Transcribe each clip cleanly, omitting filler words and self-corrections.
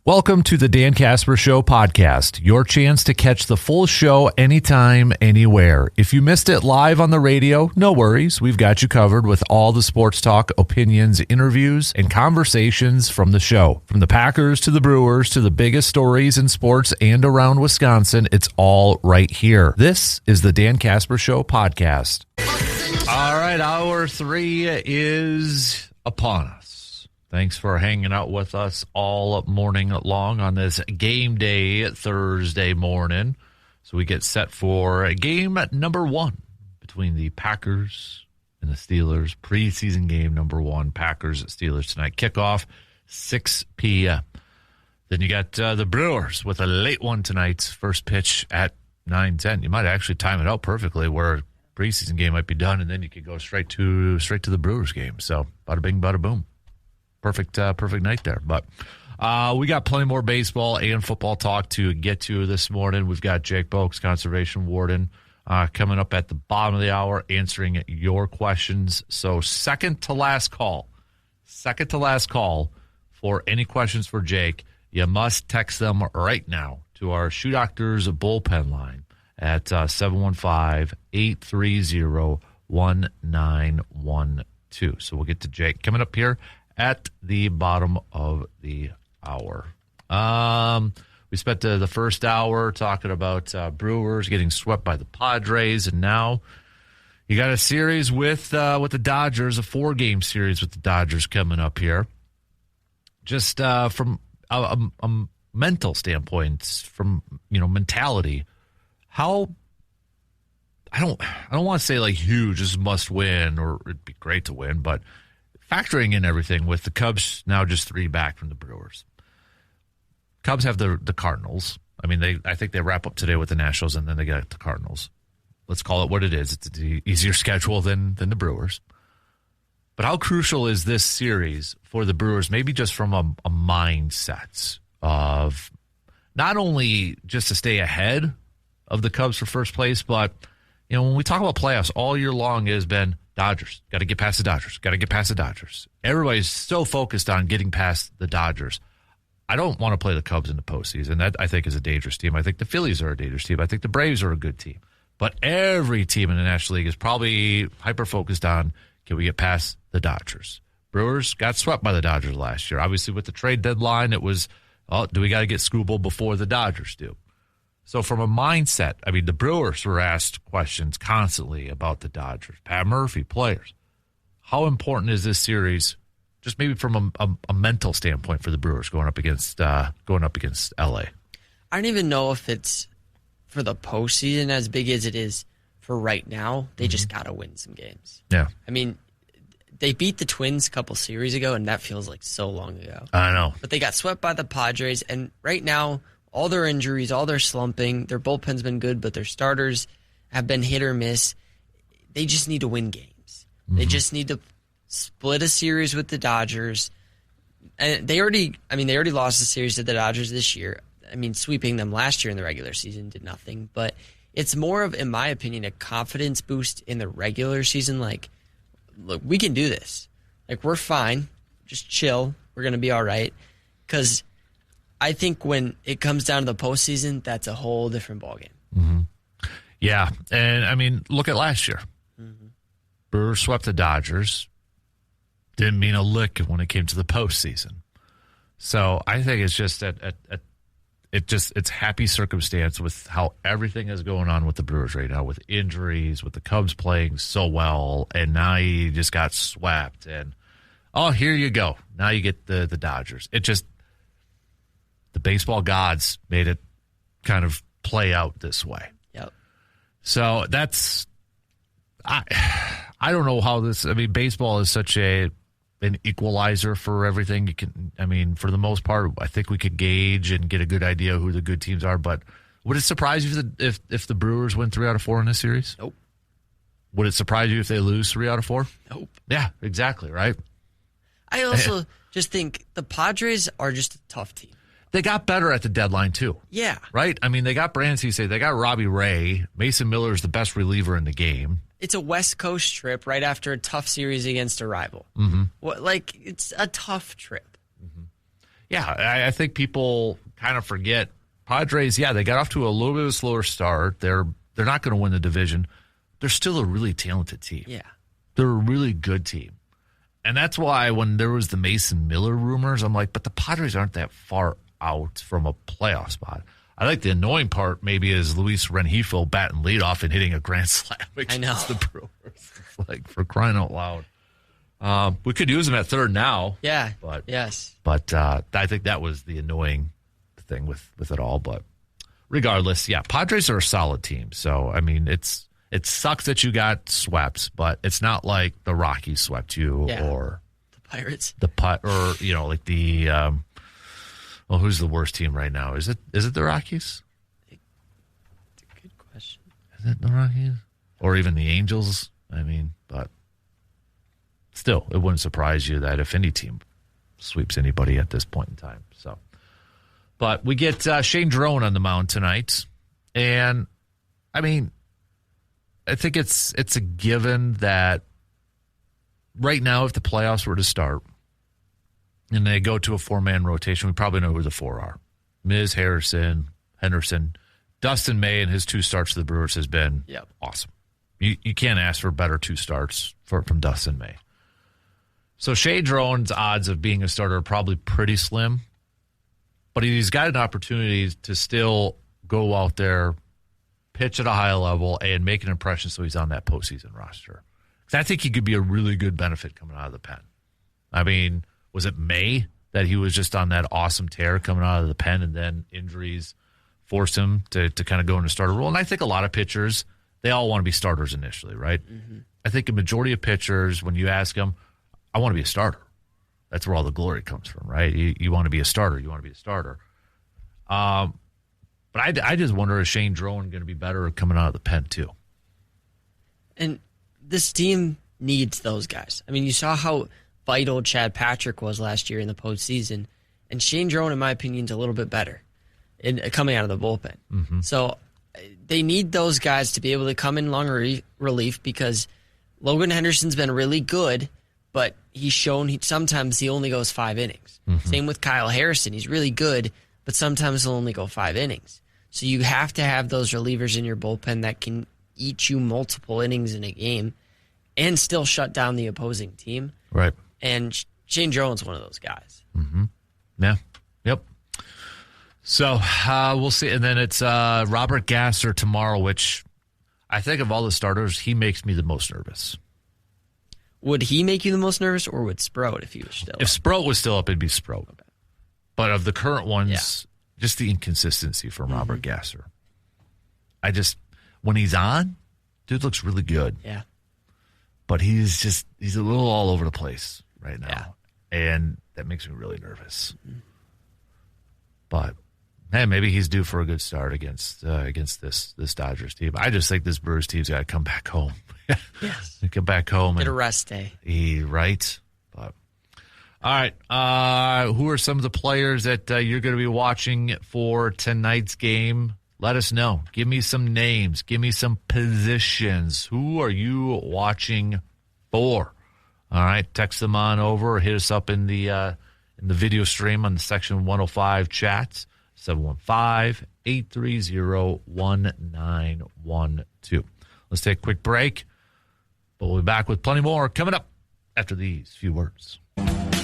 Welcome to the Dan Casper Show podcast, your chance to catch the full show anytime, anywhere. If you missed it live on the radio, no worries. We've got you covered with all the sports talk, opinions, interviews, and conversations from the show. From the Packers to the Brewers to the biggest stories in sports and around Wisconsin, it's all right here. This is the Dan Casper Show podcast. All right, hour 3 is upon us. Thanks for hanging out with us all morning long on this game day Thursday morning. So we get set for game number 1 between the Packers and the Steelers. Preseason game number 1, Packers-Steelers tonight. Kickoff 6 p.m. Then you got the Brewers with a late one tonight. First pitch at 9:10. You might actually time it out perfectly where preseason game might be done, and then you could go straight to the Brewers game. So bada bing, bada boom. Perfect night there. But we got plenty more baseball and football talk to get to this morning. We've got Jake Bolks, Conservation Warden, coming up at the bottom of the hour, answering your questions. So second to last call for any questions for Jake. You must text them right now to our Shoe Doctors bullpen line at 715-830-1912. So we'll get to Jake coming up here at the bottom of the hour. We spent the first hour talking about Brewers getting swept by the Padres, and now you got a series with the Dodgers, a 4-game series with the Dodgers coming up here. Just from a mental standpoint, from mentality, how I don't want to say like huge, this is must win, or it'd be great to win, but factoring in everything with the Cubs now just 3 back from the Brewers. Cubs have the Cardinals. I mean, I think they wrap up today with the Nationals, and then they get the Cardinals. Let's call it what it is. It's an easier schedule than the Brewers. But how crucial is this series for the Brewers, maybe just from a mindset of not only just to stay ahead of the Cubs for first place, but when we talk about playoffs all year long, it has been Dodgers. Got to get past the Dodgers. Got to get past the Dodgers. Everybody's so focused on getting past the Dodgers. I don't want to play the Cubs in the postseason. That, I think, is a dangerous team. I think the Phillies are a dangerous team. I think the Braves are a good team. But every team in the National League is probably hyper-focused on, can we get past the Dodgers? Brewers got swept by the Dodgers last year. Obviously, with the trade deadline, it was, do we got to get Scooble before the Dodgers do? So from a mindset, I mean, the Brewers were asked questions constantly about the Dodgers. Pat Murphy, players. How important is this series, just maybe from a mental standpoint for the Brewers going up against LA? I don't even know if it's for the postseason as big as it is for right now. They just got to win some games. Yeah. I mean, they beat the Twins a couple series ago, and that feels like so long ago. I know. But they got swept by the Padres, and right now, all their injuries, all their slumping, their bullpen's been good, but their starters have been hit or miss. They just need to win games. They just need to split a series with the Dodgers. And they already lost the series to the Dodgers this year. I mean, sweeping them last year in the regular season did nothing. But it's more of, in my opinion, a confidence boost in the regular season. Like, look, we can do this. Like, we're fine. Just chill. We're going to be all right. Because I think when it comes down to the postseason, that's a whole different ballgame. Mm-hmm. Yeah, and I mean, look at last year. Brewers swept the Dodgers. Didn't mean a lick when it came to the postseason. So I think it's just it's happy circumstance with how everything is going on with the Brewers right now, with injuries, with the Cubs playing so well, and now you just got swept. And here you go. Now you get the Dodgers. It just, the baseball gods made it kind of play out this way. Yep. So that's, I don't know how this, I mean, baseball is such an equalizer for everything. You can, I mean, for the most part, I think we could gauge and get a good idea who the good teams are. But would it surprise you if the Brewers win 3 out of 4 in this series? Nope. Would it surprise you if they lose 3 out of 4? Nope. Yeah, exactly, right? I also just think the Padres are just a tough team. They got better at the deadline, too. Yeah. Right? I mean, they got Brandon Cisse, they got Robbie Ray. Mason Miller is the best reliever in the game. It's a West Coast trip right after a tough series against a rival. Mm-hmm. It's a tough trip. Mm-hmm. I think people kind of forget Padres. Yeah, they got off to a little bit of a slower start. They're not going to win the division. They're still a really talented team. Yeah, they're a really good team, and that's why when there was the Mason Miller rumors, I'm like, but the Padres aren't that far out from a playoff spot. I think the annoying part maybe is Luis Rengifo batting leadoff and hitting a grand slam against the Brewers. It's like, for crying out loud. We could use him at third now. Yeah. But yes. But I think that was the annoying thing with it all. But regardless, yeah, Padres are a solid team. So I mean, it sucks that you got swept, but it's not like the Rockies swept you or the Pirates. Or like the well, who's the worst team right now? Is it the Rockies? It's a good question. Is it the Rockies? Or even the Angels? I mean, but still, it wouldn't surprise you that if any team sweeps anybody at this point in time. So, but we get Shane Drone on the mound tonight, and I mean, I think it's a given that right now, if the playoffs were to start and they go to a 4-man rotation, we probably know who the 4 are: Miz, Harrison, Henderson. Dustin May and his 2 starts to the Brewers has been awesome. You can't ask for better 2 starts from Dustin May. So Shane Drone's odds of being a starter are probably pretty slim, but he's got an opportunity to still go out there, pitch at a high level, and make an impression so he's on that postseason roster. Because I think he could be a really good benefit coming out of the pen. I mean, was it May that he was just on that awesome tear coming out of the pen, and then injuries forced him to kind of go into starter role? And I think a lot of pitchers, they all want to be starters initially, right? Mm-hmm. I think a majority of pitchers, when you ask them, I want to be a starter. That's where all the glory comes from, right? You want to be a starter. You want to be a starter. But I just wonder, is Shane Drone going to be better coming out of the pen too? And this team needs those guys. I mean, you saw how vital Chad Patrick was last year in the postseason, and Shane Drone, in my opinion, is a little bit better in coming out of the bullpen. Mm-hmm. So they need those guys to be able to come in long relief, because Logan Henderson's been really good, but he's shown sometimes he only goes 5 innings. Mm-hmm. Same with Kyle Harrison. He's really good, but sometimes he'll only go 5 innings. So you have to have those relievers in your bullpen that can eat you multiple innings in a game and still shut down the opposing team. Right. And Shane Drone's one of those guys. Mm-hmm. Yeah. Yep. So we'll see. And then it's Robert Gasser tomorrow, which I think of all the starters, he makes me the most nervous. Would he make you the most nervous, or would Sproat if he was still up? If Sproat was still up, it'd be Sproat. Okay. But of the current ones, just the inconsistency from Robert Gasser. When he's on, dude looks really good. Yeah. But he's a little all over the place right now. Yeah. And that makes me really nervous. Mm-hmm. But hey, maybe he's due for a good start against this Dodgers team. I just think this Brewers team's got to come back home. Yes. Come back home. Get a rest day. Right. But all right. Who are some of the players that you're going to be watching for tonight's game? Let us know. Give me some names. Give me some positions. Who are you watching for? All right. Text them on over or hit us up in the video stream on the Section 105 chats. 715-830-1912. Let's take a quick break, but we'll be back with plenty more coming up after these few words.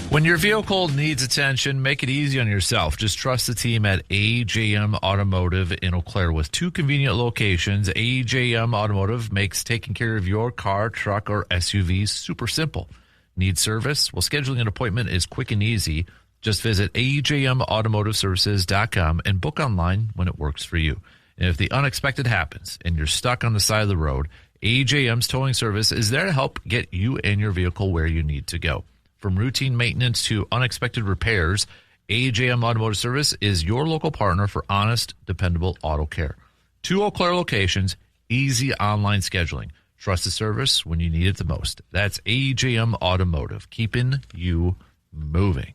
When your vehicle needs attention, make it easy on yourself. Just trust the team at AJM Automotive in Eau Claire. With 2 convenient locations, AJM Automotive makes taking care of your car, truck, or SUV super simple. Need service? Well, scheduling an appointment is quick and easy. Just visit ajmautomotiveservices.com and book online when it works for you. And if the unexpected happens and you're stuck on the side of the road, AJM's towing service is there to help get you and your vehicle where you need to go. From routine maintenance to unexpected repairs, AJM Automotive Service is your local partner for honest, dependable auto care. 2 Eau Claire locations, easy online scheduling. Trusted service when you need it the most. That's AJM Automotive, keeping you moving.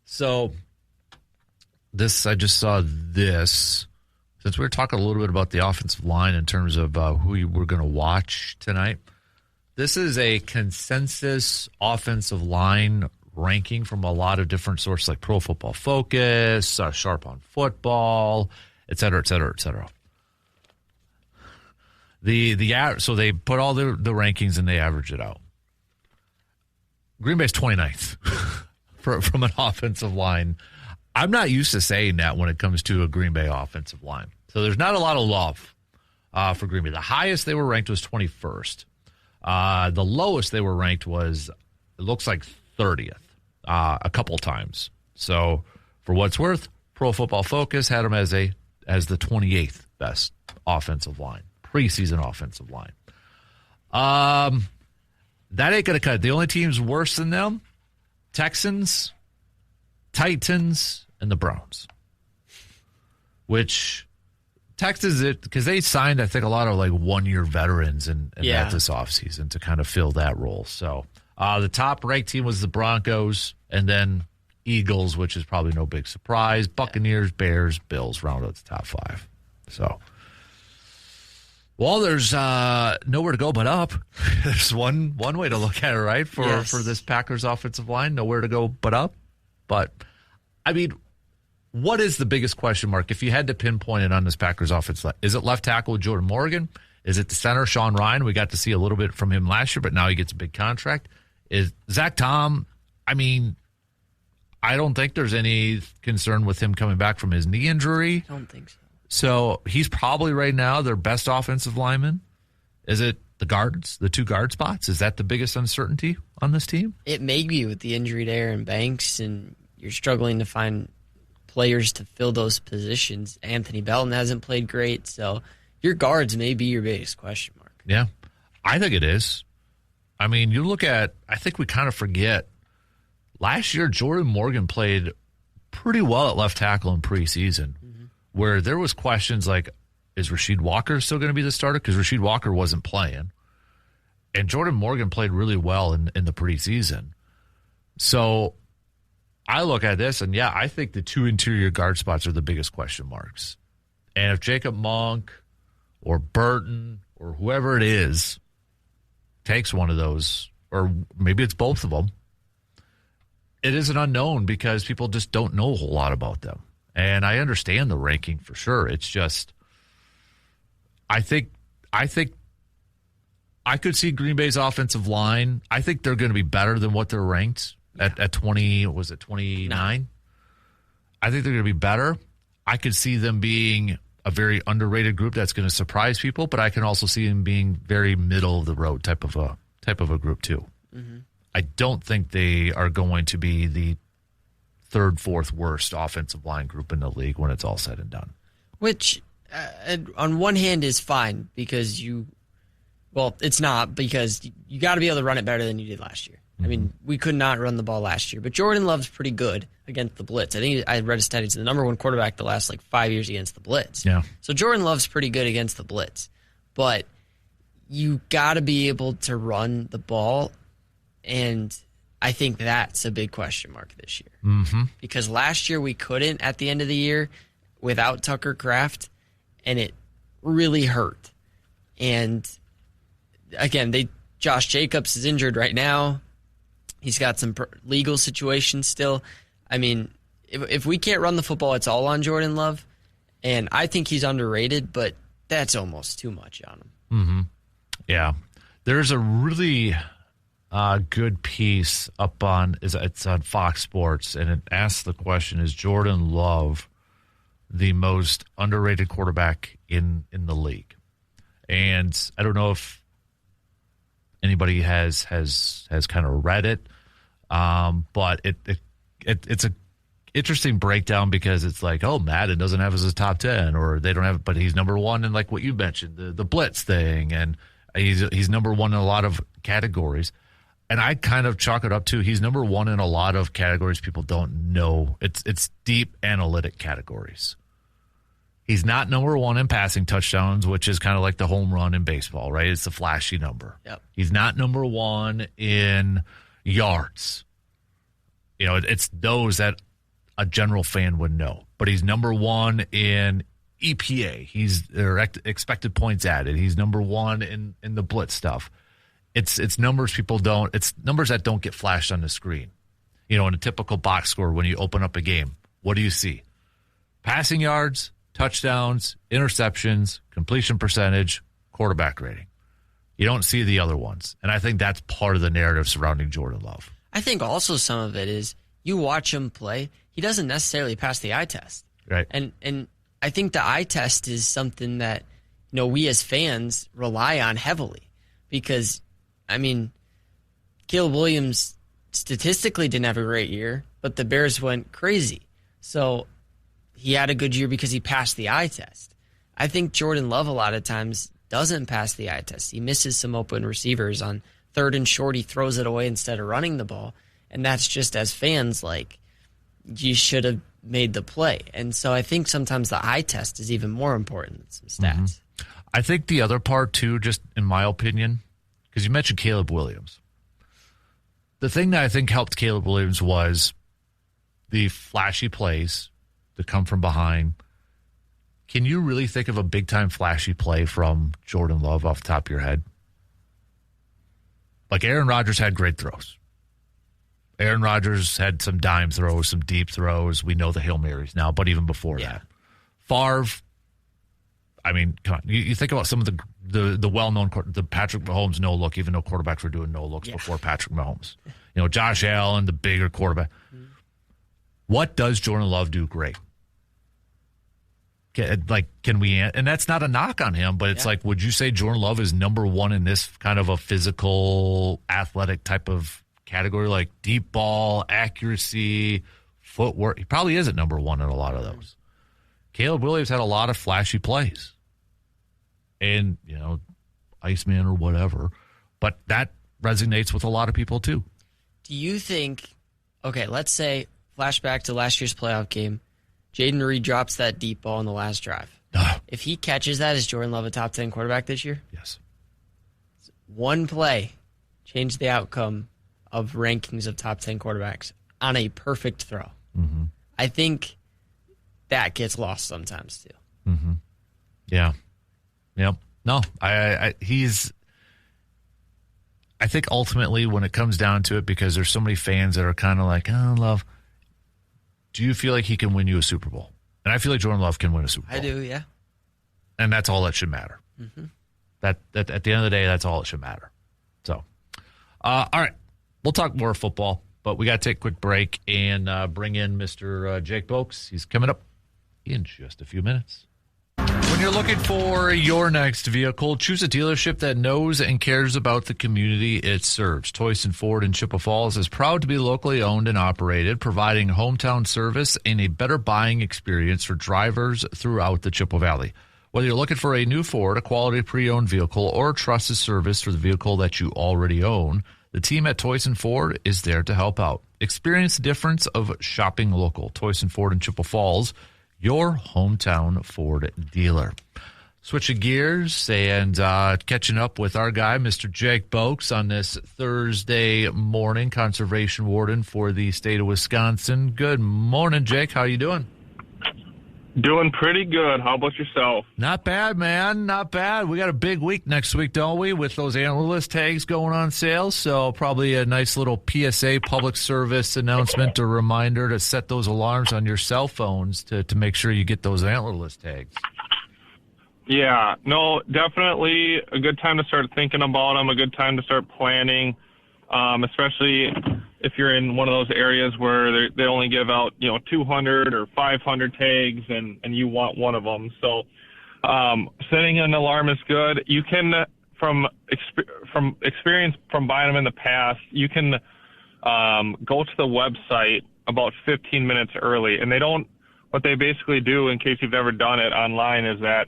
So I just saw this. Since we were talking a little bit about the offensive line in terms of who we're going to watch tonight, this is a consensus offensive line ranking from a lot of different sources like Pro Football Focus, Sharp on Football, et cetera, et cetera, et cetera. So they put all the rankings and they average it out. Green Bay's 29th from an offensive line. I'm not used to saying that when it comes to a Green Bay offensive line. So there's not a lot of love for Green Bay. The highest they were ranked was 21st. The lowest they were ranked was, it looks like 30th a couple times. So for what's worth, Pro Football Focus had them as the 28th best offensive line, preseason offensive line. That ain't going to cut it. The only teams worse than them, Texans, Titans, and the Browns. Which Texans, because they signed, I think, a lot of like one-year veterans in that this offseason to kind of fill that role. So the top-ranked team was the Broncos, and then Eagles, which is probably no big surprise. Buccaneers, Bears, Bills round out the top five. So, well, there's nowhere to go but up. There's one way to look at it, right? For this Packers offensive line, nowhere to go but up. But, I mean, what is the biggest question mark if you had to pinpoint it on this Packers offense? Is it left tackle Jordan Morgan? Is it the center Sean Ryan? We got to see a little bit from him last year, but now he gets a big contract. Is Zach Tom? I mean, I don't think there's any concern with him coming back from his knee injury. I don't think so. So he's probably right now their best offensive lineman. Is it the guards, the two guard spots? Is that the biggest uncertainty on this team? It may be with the injury to Aaron Banks, and you're struggling to find players to fill those positions. Anthony Belton hasn't played great, so your guards may be your biggest question mark. Yeah, I think it is. I mean, you look at, I think we kind of forget, last year Jordan Morgan played pretty well at left tackle in preseason, where there was questions like, is Rasheed Walker still going to be the starter? Because Rasheed Walker wasn't playing. And Jordan Morgan played really well in the preseason. So I look at this, and I think the two interior guard spots are the biggest question marks. And if Jacob Monk or Burton or whoever it is takes one of those, or maybe it's both of them, it is an unknown because people just don't know a whole lot about them. And I understand the ranking for sure. It's just, I think I could see Green Bay's offensive line. I think they're going to be better than what they're ranked at 20. Was it 29? I think they're going to be better. I could see them being a very underrated group that's going to surprise people, but I can also see them being very middle of the road type of a group too. Mm-hmm. I don't think they are going to be the third, fourth worst offensive line group in the league when it's all said and done. Which, on one hand, is fine because it's not, because you got to be able to run it better than you did last year. Mm-hmm. I mean, we could not run the ball last year, but Jordan Love's pretty good against the blitz. I think I read a stat, he's the number one quarterback the last 5 years against the blitz. Yeah. So Jordan Love's pretty good against the blitz, but you got to be able to run the ball, and I think that's a big question mark this year. Mm-hmm. Because last year we couldn't at the end of the year without Tucker Kraft, and it really hurt. And again, Josh Jacobs is injured right now. He's got some legal situations still. I mean, if we can't run the football, it's all on Jordan Love. And I think he's underrated, but that's almost too much on him. Mm-hmm. Yeah. There's a really good piece up on, it's on Fox Sports, and it asks the question, is Jordan Love the most underrated quarterback in the league? And I don't know if anybody has kind of read it, but it's a interesting breakdown because it's like, oh, Madden doesn't have us as a top 10, or they don't have, but he's number one in like what you mentioned, the blitz thing, and he's number one in a lot of categories. And I kind of chalk it up to he's number one in a lot of categories people don't know. It's deep analytic categories. He's not number one in passing touchdowns, which is kind of like the home run in baseball, right? It's the flashy number. Yep. He's not number one in yards. It's those that a general fan would know. But he's number one in EPA. He's expected points added. He's number one in the blitz stuff. It's numbers people don't. It's numbers that don't get flashed on the screen. in a typical box score when you open up a game, what do you see? Passing yards, touchdowns, interceptions, completion percentage, quarterback rating. You don't see the other ones. And I think that's part of the narrative surrounding Jordan Love. I think also some of it is you watch him play, he doesn't necessarily pass the eye test. Right. And I think the eye test is something that, we as fans rely on heavily because, Caleb Williams statistically didn't have a great year, but the Bears went crazy. So he had a good year because he passed the eye test. I think Jordan Love a lot of times doesn't pass the eye test. He misses some open receivers on 3rd and short. He throws it away instead of running the ball. And that's just as fans, you should have made the play. And so I think sometimes the eye test is even more important than some stats. Mm-hmm. I think the other part, too, just in my opinion, because you mentioned Caleb Williams. The thing that I think helped Caleb Williams was the flashy plays that come from behind. Can you really think of a big-time flashy play from Jordan Love off the top of your head? Aaron Rodgers had great throws. Aaron Rodgers had some dime throws, some deep throws. We know the Hail Marys now, but even before that. Favre, come on. You think about some of the well-known, the Patrick Mahomes no-look, even though quarterbacks were doing no-looks before Patrick Mahomes. Josh Allen, the bigger quarterback. Mm-hmm. What does Jordan Love do great? Can we, and that's not a knock on him, but it's would you say Jordan Love is number one in this kind of a physical, athletic type of category, deep ball, accuracy, footwork? He probably isn't number one in a lot of those. Caleb Williams had a lot of flashy plays and, Iceman or whatever, but that resonates with a lot of people too. Do you think, let's say flashback to last year's playoff game, Jaden Reed drops that deep ball in the last drive. If he catches that, is Jordan Love a top 10 quarterback this year? Yes. One play changed the outcome of rankings of top 10 quarterbacks on a perfect throw. Mm-hmm. I think that gets lost sometimes too. Mm-hmm. Yeah. Yep. No, I think ultimately when it comes down to it, because there's so many fans that are kind of Love, do you feel like he can win you a Super Bowl? And I feel like Jordan Love can win a Super Bowl. I do, yeah. And that's all that should matter. Mm-hmm. That at the end of the day, that's all that should matter. So, all right. We'll talk more football, but we got to take a quick break and bring in Mr. Jake Bolks. He's coming up in just a few minutes. When you're looking for your next vehicle, choose a dealership that knows and cares about the community it serves. Toyson Ford in Chippewa Falls is proud to be locally owned and operated, providing hometown service and a better buying experience for drivers throughout the Chippewa Valley. Whether you're looking for a new Ford, a quality pre-owned vehicle, or a trusted service for the vehicle that you already own, the team at Toyson Ford is there to help out. Experience the difference of shopping local. Toyson Ford in Chippewa Falls, your hometown Ford dealer. Switching gears and catching up with our guy, Mr. Jake Bolks, on this Thursday morning, Conservation Warden for the state of Wisconsin. Good morning, Jake. How you doing? Doing pretty good. How about yourself? Not bad, man. Not bad. We got a big week next week, don't we, with those antlerless tags going on sale. So probably a nice little PSA, public service announcement or reminder to set those alarms on your cell phones to make sure you get those antlerless tags. Yeah. No, definitely a good time to start thinking about them, a good time to start planning, especially if you're in one of those areas where they only give out, 200 or 500 tags and you want one of them. So setting an alarm is good. You can, from experience from buying them in the past, you can go to the website about 15 minutes early. And what they basically do, in case you've ever done it online, is that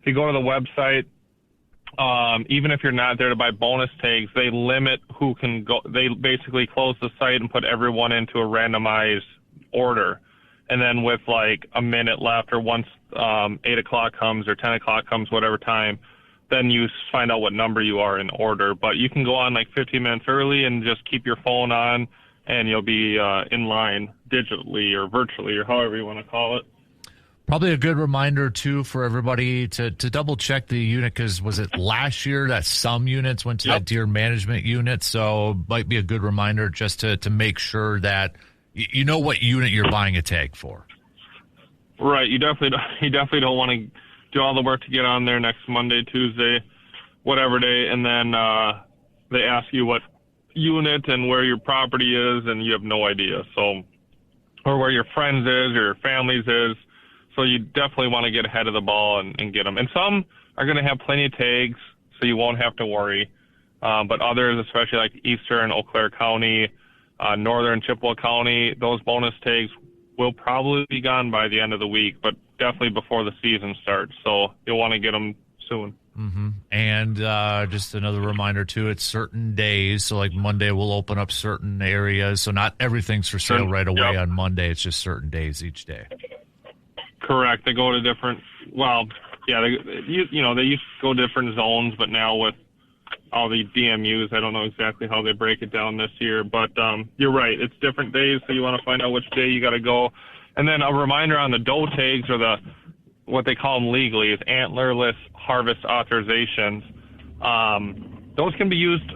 if you go to the website, even if you're not there to buy bonus tags, they limit who can go. They basically close the site and put everyone into a randomized order. And then with a minute left, or once 8 o'clock comes or 10 o'clock comes, whatever time, then you find out what number you are in order. But you can go on 15 minutes early and just keep your phone on, and you'll be in line digitally or virtually or however you want to call it. Probably a good reminder, too, for everybody to double-check the unit, because was it last year that some units went to that deer management unit? So might be a good reminder just to make sure that you know what unit you're buying a tag for. Right. You definitely don't want to do all the work to get on there next Monday, Tuesday, whatever day, and then they ask you what unit and where your property is, and you have no idea. So, or where your friends is or your family's is. So you definitely want to get ahead of the ball and get them. And some are going to have plenty of tags, so you won't have to worry. But others, especially like Eastern Eau Claire County, Northern Chippewa County, those bonus tags will probably be gone by the end of the week, but definitely before the season starts. So you'll want to get them soon. Mm-hmm. And just another reminder, too, it's certain days. So like Monday, we'll open up certain areas. So not everything's for sale right away on Monday. It's just certain days each day. Correct. They go to different, they used to go different zones, but now with all the DMUs, I don't know exactly how they break it down this year, but you're right. It's different days, so you want to find out which day you got to go. And then a reminder on the doe tags, or what they call them legally is antlerless harvest authorizations. Those can be used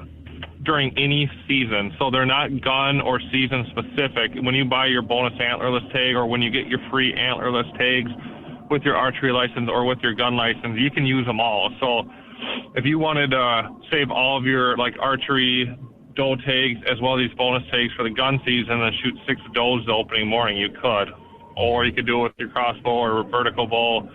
during any season, so they're not gun or season specific. When you buy your bonus antlerless tag, or when you get your free antlerless tags with your archery license or with your gun license, you can use them all. So if you wanted to save all of your archery doe tags as well as these bonus tags for the gun season and shoot 6 does the opening morning, you could. Or you could do it with your crossbow or vertical bow.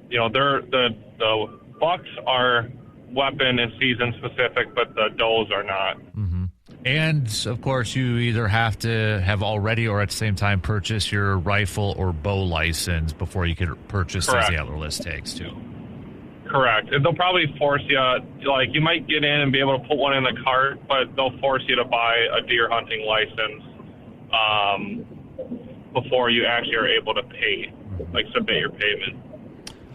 The bucks are weapon and season specific, but the does are not. Mm-hmm. And of course, you either have to have already or at the same time purchase your rifle or bow license before you can purchase these antlerless tags too. Correct. They'll probably force you, you might get in and be able to put one in the cart, but they'll force you to buy a deer hunting license before you actually are able to pay, submit your payment.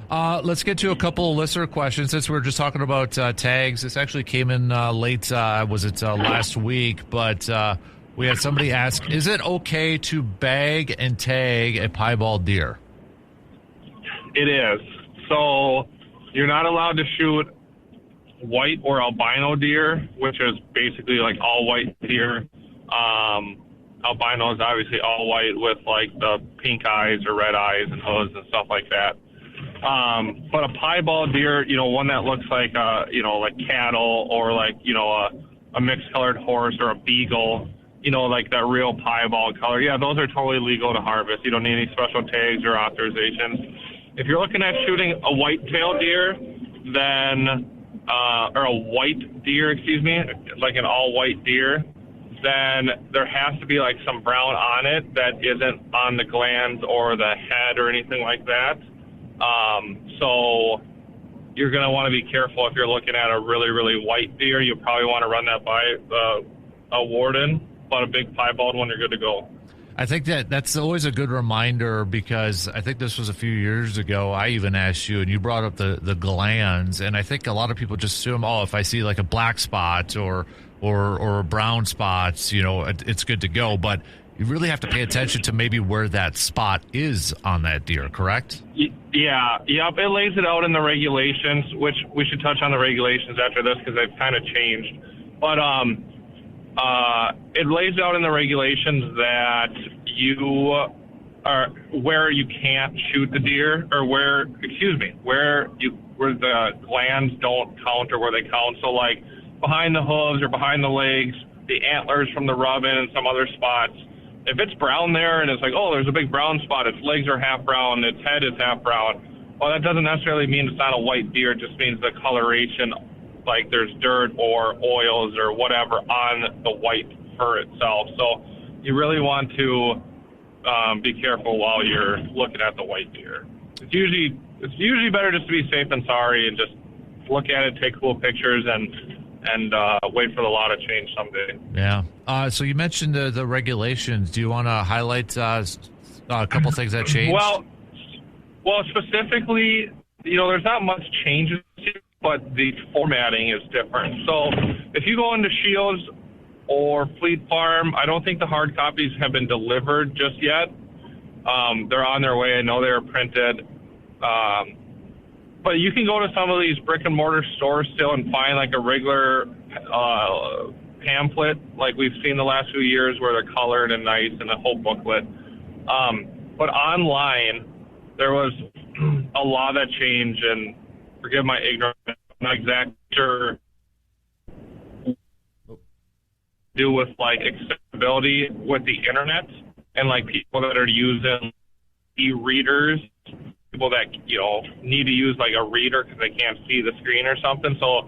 Let's get to a couple of listener questions. Since we're just talking about tags, this actually came in late, last week, but we had somebody ask, is it okay to bag and tag a piebald deer? It is. So you're not allowed to shoot white or albino deer, which is basically all white deer. Albino is obviously all white with the pink eyes or red eyes and hooves and stuff like that. But a piebald deer, one that looks like cattle or a mixed colored horse or a beagle, that real piebald color. Yeah, those are totally legal to harvest. You don't need any special tags or authorizations. If you're looking at shooting a white-tailed deer, then, or a white deer, an all-white deer, then there has to be some brown on it that isn't on the glands or the head or anything like that. So you're going to want to be careful if you're looking at a really, really white deer. You probably want to run that by a warden, but a big piebald one, you're good to go. I think that's always a good reminder, because I think this was a few years ago. I even asked you, and you brought up the glands, and I think a lot of people just assume, if I see a black spot or a brown spot, it's good to go. But you really have to pay attention to maybe where that spot is on that deer, correct? Yeah. Yep. It lays it out in the regulations, which we should touch on the regulations after this because they've kind of changed. But it lays out in the regulations that you are where you can't shoot the deer, or where the glands don't count or where they count. So behind the hooves or behind the legs, the antlers from the rubbin and some other spots. If it's brown there and it's there's a big brown spot, its legs are half brown, its head is half brown, well, that doesn't necessarily mean it's not a white deer. It just means the coloration, there's dirt or oils or whatever on the white fur itself. So you really want to be careful while you're looking at the white deer. It's usually better just to be safe than sorry and just look at it, take cool pictures, and wait for the law to change someday. Yeah. So you mentioned the regulations. Do you want to highlight a couple things that changed? Well, specifically, there's not much changes, but the formatting is different. So if you go into Shields or Fleet Farm, I don't think the hard copies have been delivered just yet. They're on their way. I know they were printed. But you can go to some of these brick and mortar stores still and find like a regular pamphlet like we've seen the last few years where they're colored and nice and a whole booklet. But online, there was a law that changed, and forgive my ignorance, I'm not exactly sure do with like accessibility with the internet and like people that are using e-readers, people that need to use like a reader because they can't see the screen or something. So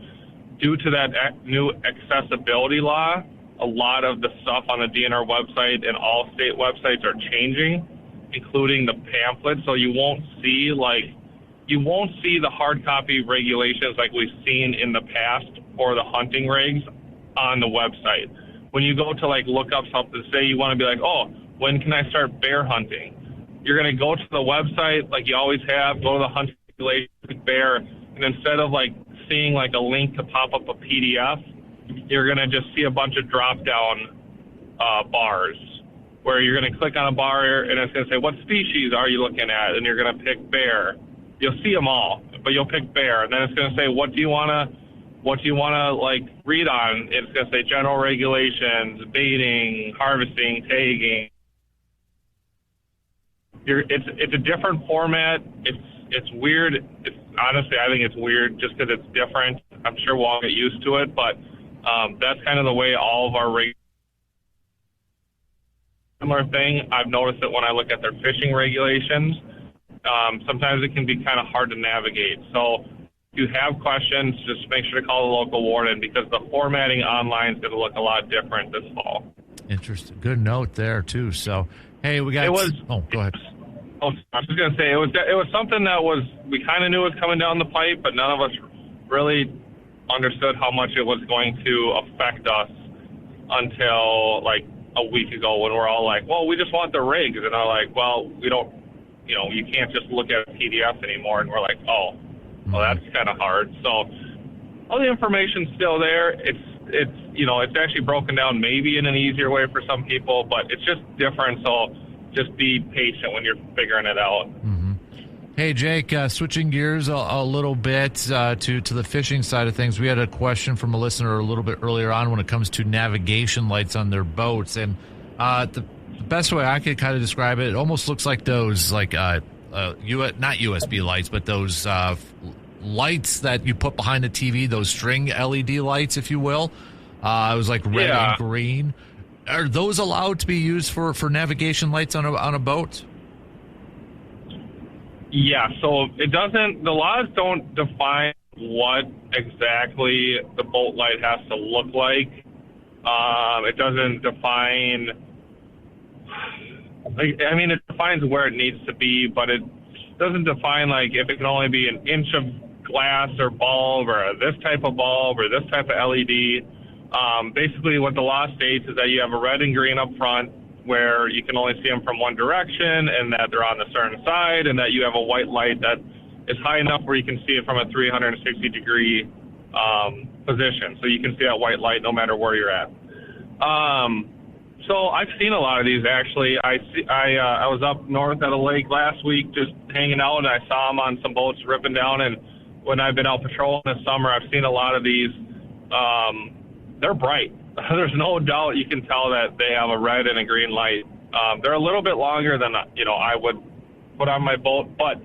due to that new accessibility law, a lot of the stuff on the DNR website and all state websites are changing, including the pamphlet. So you won't see the hard copy regulations like we've seen in the past or the hunting regs on the website. When you go to like look up something, say you want to be like, oh, when can I start bear hunting? You're going to go to the website like you always have, go to the hunting regulations, bear, and instead of like seeing like a link to pop up a PDF, you're going to just see a bunch of drop down bars where you're going to click on a bar and it's going to say, what species are you looking at? And you're going to pick bear. You'll see them all, but you'll pick bear. And then it's going to say, what do you want to like read on? It's going to say general regulations, baiting, harvesting, tagging. It's a different format. It's weird. Honestly, I think it's weird just because it's different. I'm sure we'll all get used to it, but that's kind of the way all of our similar thing. I've noticed that when I look at their fishing regulations, sometimes it can be kind of hard to navigate. So if you have questions, just make sure to call the local warden because the formatting online is going to look a lot different this fall. Interesting. Good note there, too. So, hey, we got... go ahead. I was just going to say, it was something that we kind of knew was coming down the pipe, but none of us really understood how much it was going to affect us until, like, a week ago when we're all like, well, we just want the rigs. And they're like, well, we don't, you can't just look at a PDF anymore. And we're like, oh, well, that's kind of hard. So all the information's still there. It's actually broken down maybe in an easier way for some people, but it's just different. So just be patient when you're figuring it out. Mm-hmm. Hey, Jake, switching gears a little bit to the fishing side of things. We had a question from a listener a little bit earlier on when it comes to navigation lights on their boats. And the best way I could kind of describe it, it almost looks like those, like, not USB lights, but those lights that you put behind the TV, those string LED lights, if you will. It was like red and green. Are those allowed to be used for navigation lights on a boat? Yeah, so the laws don't define what exactly the boat light has to look like. It doesn't define, it defines where it needs to be, but it doesn't define like if it can only be an inch of glass or bulb or this type of bulb or this type of LED. Basically what the law states is that you have a red and green up front where you can only see them from one direction and that they're on the certain side and that you have a white light that is high enough where you can see it from a 360-degree position. So you can see that white light no matter where you're at. So I've seen a lot of these actually. I was up north at a lake last week just hanging out and I saw them on some boats ripping down, and when I've been out patrolling this summer, I've seen a lot of these. They're bright. There's no doubt you can tell that they have a red and a green light. They're a little bit longer than, I would put on my boat, but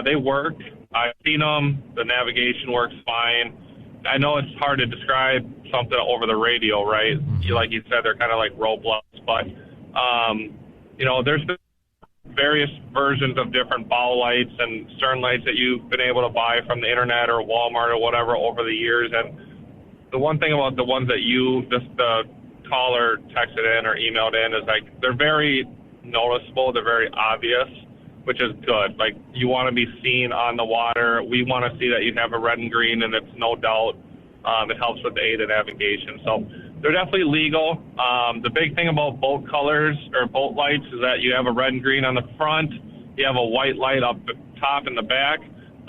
they work. I've seen them. The navigation works fine. I know it's hard to describe something over the radio, right? Like you said, they're kind of like roadblocks, but, there's been various versions of different bow lights and stern lights that you've been able to buy from the internet or Walmart or whatever over the years. And the one thing about the ones that the caller texted in or emailed in is like they're very noticeable, they're very obvious, which is good. Like you want to be seen on the water. We want to see that you have a red and green, and it's no doubt it helps with the aid of navigation. So they're definitely legal. The big thing about boat colors or boat lights is that you have a red and green on the front, you have a white light up top in the back.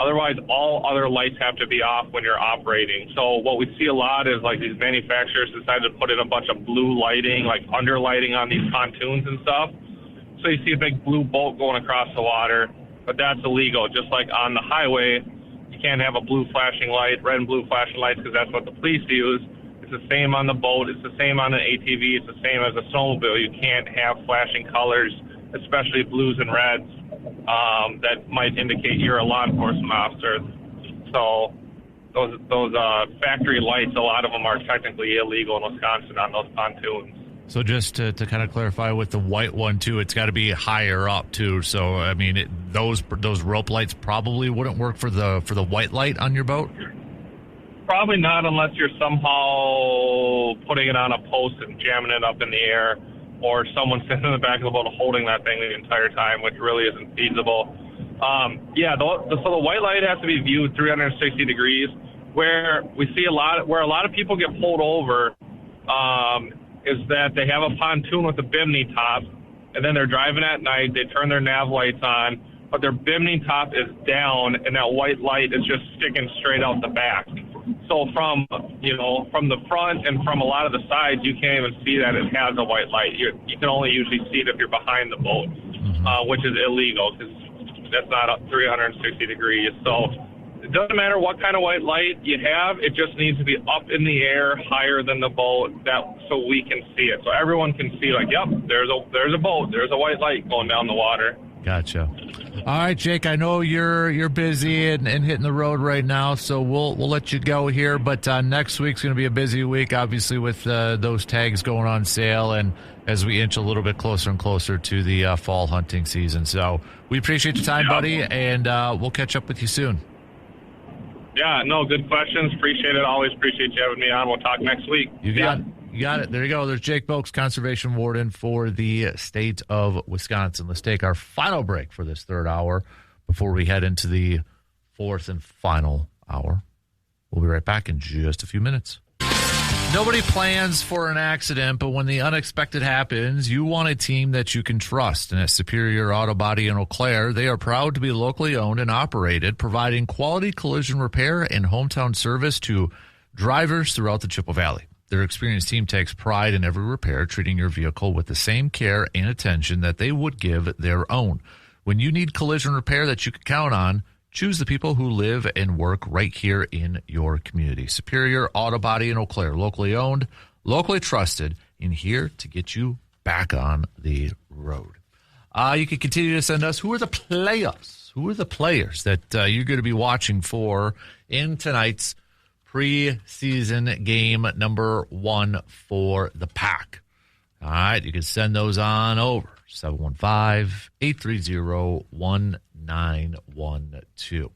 Otherwise, all other lights have to be off when you're operating. So what we see a lot is like these manufacturers decided to put in a bunch of blue lighting, like underlighting on these pontoons and stuff. So you see a big blue bolt going across the water, but that's illegal. Just like on the highway, you can't have a blue flashing light, red and blue flashing lights, because that's what the police use. It's the same on the boat. It's the same on an ATV. It's the same as a snowmobile. You can't have flashing colors, especially blues and reds, that might indicate you're a law enforcement officer. So those factory lights, a lot of them are technically illegal in Wisconsin on those pontoons. So just to kind of clarify with the white one too, it's got to be higher up too. So I mean, those rope lights probably wouldn't work for the white light on your boat. Probably not, unless you're somehow putting it on a post and jamming it up in the air, or someone sitting in the back of the boat holding that thing the entire time, which really isn't feasible. So the white light has to be viewed 360 degrees. Where we see a lot of people get pulled over, is that they have a pontoon with a bimini top, and then they're driving at night, they turn their nav lights on, but their bimini top is down, and that white light is just sticking straight out the back. So from the front and from a lot of the sides, you can't even see that it has a white light. You can only usually see it if you're behind the boat, which is illegal, because that's not up 360 degrees. So it doesn't matter what kind of white light you have. It just needs to be up in the air, higher than the boat, so we can see it. So everyone can see, like, yep, there's a boat, there's a white light going down the water. Gotcha. All right, Jake, I know you're busy and hitting the road right now, so we'll let you go here. But next week's going to be a busy week, obviously, with those tags going on sale, and as we inch a little bit closer and closer to the fall hunting season. So we appreciate your time, buddy, and we'll catch up with you soon. Yeah, no, good questions. Appreciate it. Always appreciate you having me on. We'll talk next week. You got it. There you go. There's Jake Bolks, Conservation Warden for the state of Wisconsin. Let's take our final break for this third hour before we head into the fourth and final hour. We'll be right back in just a few minutes. Nobody plans for an accident, but when the unexpected happens, you want a team that you can trust. And at Superior Auto Body in Eau Claire, they are proud to be locally owned and operated, providing quality collision repair and hometown service to drivers throughout the Chippewa Valley. Their experienced team takes pride in every repair, treating your vehicle with the same care and attention that they would give their own. When you need collision repair that you can count on, choose the people who live and work right here in your community. Superior Auto Body in Eau Claire, locally owned, locally trusted, and here to get you back on the road. You can continue to send us who are the players that you're going to be watching for in tonight's preseason game number 1 for the Pack. All right, you can send those on over 715-830-1912.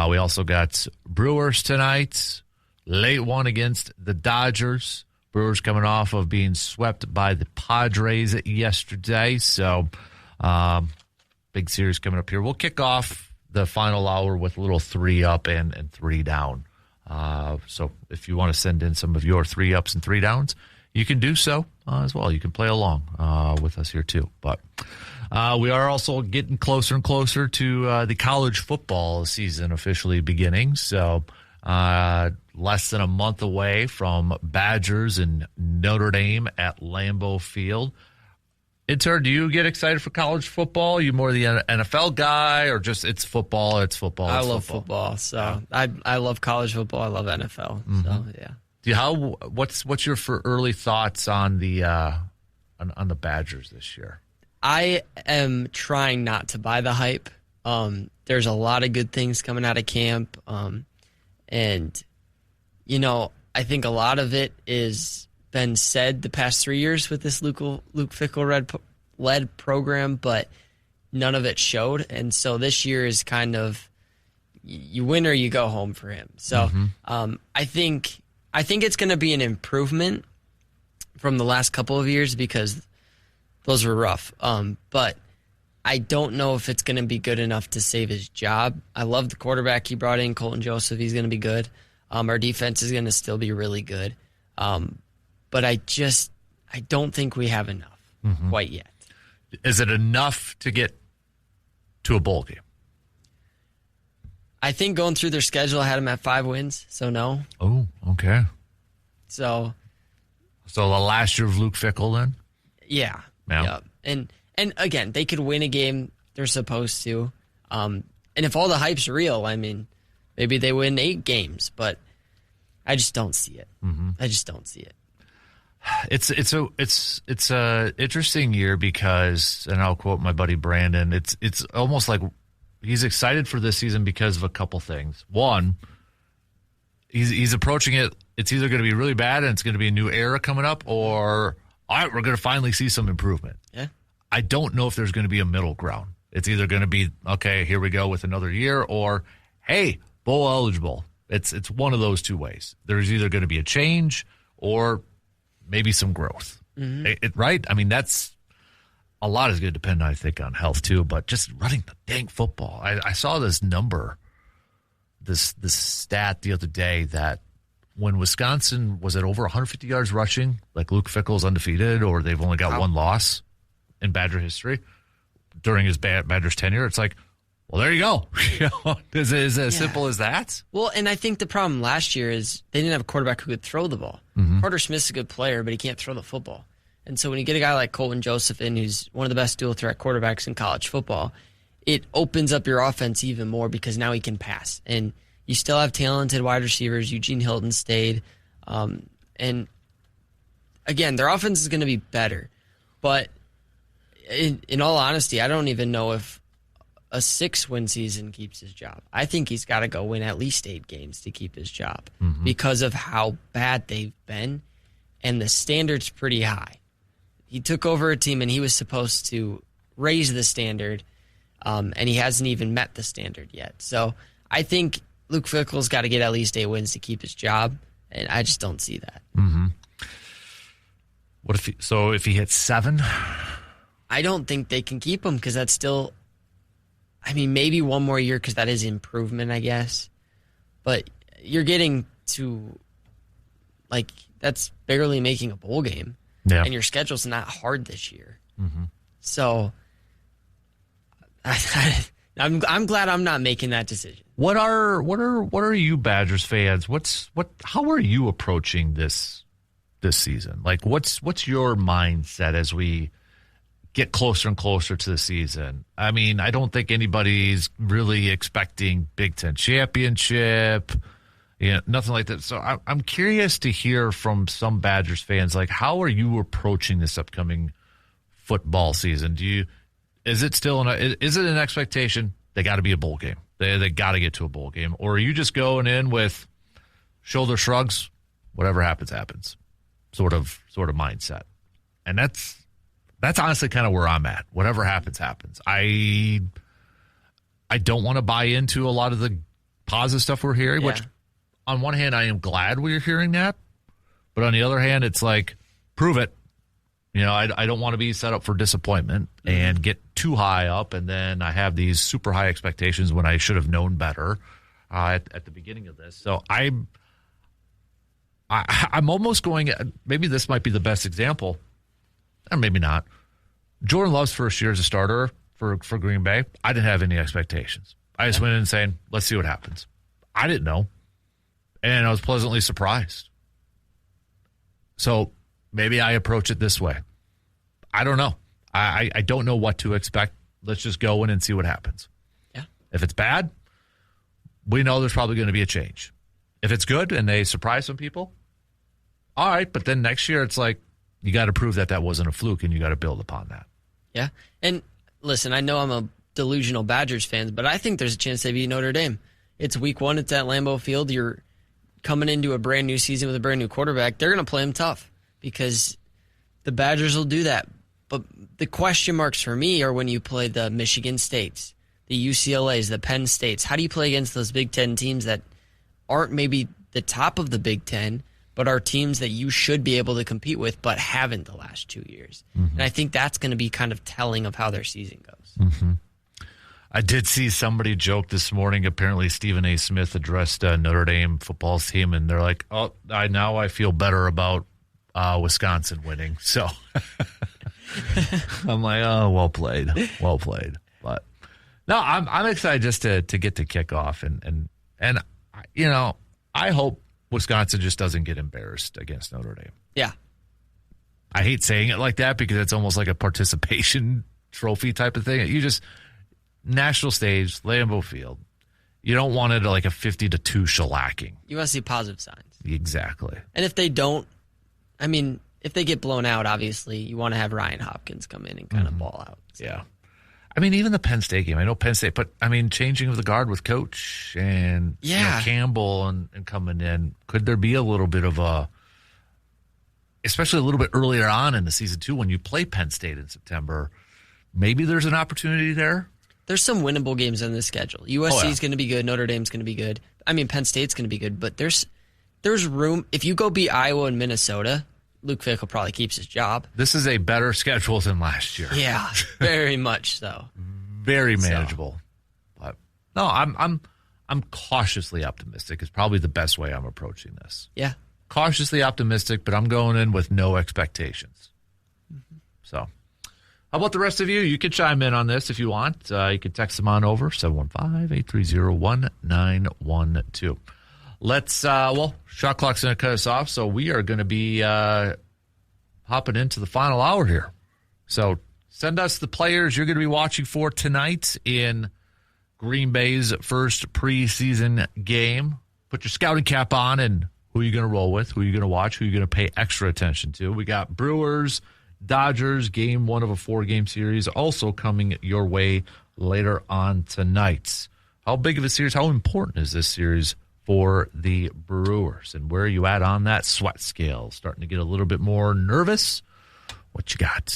We also got Brewers tonight, late one against the Dodgers. Brewers coming off of being swept by the Padres yesterday, so big series coming up here. We'll kick off the final hour with a little 3 up and 3 down. So if you want to send in some of your 3 ups and 3 downs, you can do so as well. You can play along with us here too. But we are also getting closer and closer to the college football season officially beginning. So less than a month away from Badgers and Notre Dame at Lambeau Field. Intern, do you get excited for college football? Are you more the NFL guy, or just it's football? I love football, so I love college football. I love NFL. Mm-hmm. So yeah. What's your early thoughts on the Badgers this year? I am trying not to buy the hype. There's a lot of good things coming out of camp, and I think a lot of it is been said the past 3 years with this Luke Fickell-led program, but none of it showed. And so this year is kind of you win or you go home for him. So I think it's going to be an improvement from the last couple of years because those were rough. But I don't know if it's going to be good enough to save his job. I love the quarterback he brought in, Colton Joseph. He's going to be good. Our defense is going to still be really good. But I don't think we have enough quite yet. Is it enough to get to a bowl game? I think going through their schedule, I had them at 5 wins, so no. Oh, okay. So the last year of Luke Fickell then? Yeah. Yeah. And And again, they could win a game they're supposed to. And if all the hype's real, I mean, maybe they win 8 games, but I just don't see it. I just don't see it. It's a interesting year because, and I'll quote my buddy Brandon, it's almost like he's excited for this season because of a couple things. One, he's approaching it. It's either going to be really bad and it's going to be a new era coming up, or all right, we're going to finally see some improvement. Yeah. I don't know if there's going to be a middle ground. It's either going to be, okay, here we go with another year, or hey, bowl eligible. It's one of those two ways. There's either going to be a change or maybe some growth. Right? I mean, that's a lot is going to depend, I think, on health too, but just running the dang football. I saw this number, this stat the other day that when Wisconsin was at over 150 yards rushing, like Luke Fickell's undefeated, or they've only got one loss in Badger history during his Badgers tenure, it's like, well, there you go. Is it as simple as that? Well, and I think the problem last year is they didn't have a quarterback who could throw the ball. Carter Smith's a good player, but he can't throw the football. And so when you get a guy like Colton Joseph in, who's one of the best dual threat quarterbacks in college football, it opens up your offense even more because now he can pass. And you still have talented wide receivers. Eugene Hilton stayed. And again, their offense is going to be better. But in all honesty, I don't even know if a 6-win season keeps his job. I think he's got to go win at least 8 games to keep his job because of how bad they've been, and the standard's pretty high. He took over a team, and he was supposed to raise the standard, and he hasn't even met the standard yet. So I think Luke Fickell's got to get at least 8 wins to keep his job, and I just don't see that. What if he hits 7? I don't think they can keep him because that's still, I mean, maybe one more year because that is improvement, I guess. But you're getting to, like, that's barely making a bowl game. Yeah. And your schedule's not hard this year. So I'm glad I'm not making that decision. What are you Badgers fans? How are you approaching this season? Like, what's your mindset as we get closer and closer to the season? I mean, I don't think anybody's really expecting Big Ten championship, nothing like that. So I'm curious to hear from some Badgers fans, like, how are you approaching this upcoming football season? Is it an expectation? They got to be a bowl game. They got to get to a bowl game, or are you just going in with shoulder shrugs, whatever happens, happens, sort of mindset? And that's honestly kind of where I'm at. Whatever happens, happens. I don't want to buy into a lot of the positive stuff we're hearing, which on one hand, I am glad we're hearing that. But on the other hand, it's like, prove it. I don't want to be set up for disappointment and get too high up, and then I have these super high expectations when I should have known better at the beginning of this. So I'm almost going, maybe this might be the best example. Or maybe not. Jordan Love's first year as a starter for Green Bay, I didn't have any expectations. I just went in saying, let's see what happens. I didn't know. And I was pleasantly surprised. So maybe I approach it this way. I don't know. I don't know what to expect. Let's just go in and see what happens. Yeah. If it's bad, we know there's probably going to be a change. If it's good and they surprise some people, all right. But then next year it's like, you got to prove that wasn't a fluke, and you got to build upon that. Yeah. And listen, I know I'm a delusional Badgers fan, but I think there's a chance they beat Notre Dame. It's week 1. It's at Lambeau Field. You're coming into a brand new season with a brand new quarterback. They're going to play them tough because the Badgers will do that. But the question marks for me are when you play the Michigan States, the UCLAs, the Penn States. How do you play against those Big Ten teams that aren't maybe the top of the Big Ten, but are teams that you should be able to compete with, but haven't the last 2 years? And I think that's going to be kind of telling of how their season goes. I did see somebody joke this morning. Apparently, Stephen A. Smith addressed Notre Dame football team, and they're like, "Oh, now I feel better about Wisconsin winning." So I'm like, "Oh, well played, well played." But no, I'm excited just to get to kickoff, and I hope Wisconsin just doesn't get embarrassed against Notre Dame. Yeah. I hate saying it like that because it's almost like a participation trophy type of thing. You just national stage, Lambeau Field. You don't want it like a 50-2 shellacking. You want to see positive signs. Exactly. And if they don't, I mean, if they get blown out, obviously, you want to have Ryan Hopkins come in and kind of ball out. So. Yeah. I mean, even the Penn State game. I know Penn State, but I mean, changing of the guard with Coach and Campbell and coming in, could there be a little bit of a, especially a little bit earlier on in the season too, when you play Penn State in September, maybe there's an opportunity there? There's some winnable games on the schedule. USC is going to be good. Notre Dame's going to be good. I mean, Penn State's going to be good, but there's room. If you go beat Iowa and Minnesota, Luke Fickell probably keeps his job. This is a better schedule than last year. Yeah, very much so. Very manageable. But no, I'm cautiously optimistic. Is probably the best way I'm approaching this. Yeah. Cautiously optimistic, but I'm going in with no expectations. So, how about the rest of you? You can chime in on this if you want. You can text them on over, 715-830-1912. Let's, shot clock's going to cut us off, so we are going to be hopping into the final hour here. So send us the players you're going to be watching for tonight in Green Bay's first preseason game. Put your scouting cap on and who you're going to roll with, who you're going to watch, who you're going to pay extra attention to. We got Brewers, Dodgers, game 1 of a 4-game series, also coming your way later on tonight. How big of a series, how important is this series for the Brewers? And where are you at on that sweat scale? Starting to get a little bit more nervous? What you got?